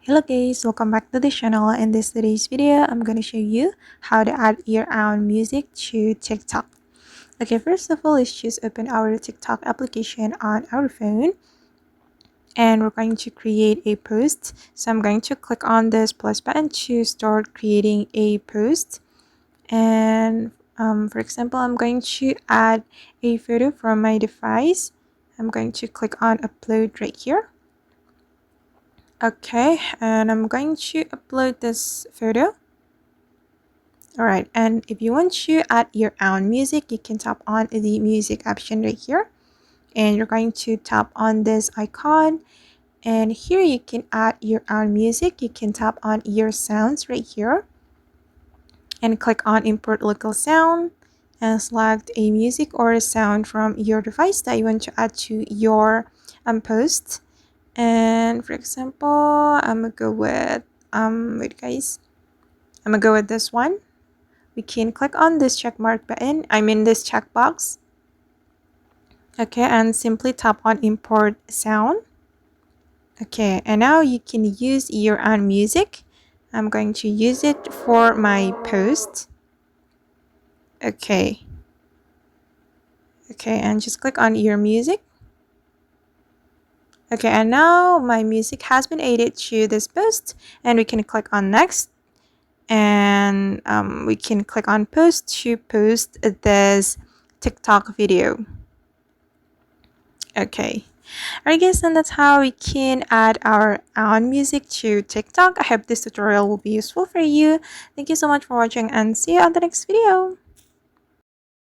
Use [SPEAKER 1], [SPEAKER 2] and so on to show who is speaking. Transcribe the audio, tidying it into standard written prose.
[SPEAKER 1] Hello guys, welcome back to the channel. In today's video, I'm going to show you how to add your own music to TikTok. Okay, first of all, let's just open our TikTok application on our phone. And we're going to create a post. So I'm going to click on this plus button to start creating a post. And for example, I'm going to add a photo from my device. I'm going to click on upload right here. Okay, and I'm going to upload this photo. Alright, and if you want to add your own music, you can tap on the music option right here. And you're going to tap on this icon. And here you can add your own music. You can tap on your sounds right here. And click on import local sound. And select a music or a sound from your device that you want to add to your post. And for example, I'm gonna go with wait guys, I'm gonna go with this one. We can click on this check mark button, this checkbox. Okay, and simply tap on import sound. Okay, and now you can use your own music. I'm going to use it for my post. Okay, and just click on your music. Okay, and now my music has been added to this post, and we can click on next. And we can click on post to post this TikTok video. Okay, alright guys, and that's how we can add our own music to TikTok. I hope this tutorial will be useful for you. Thank you so much for watching and see you on the next video.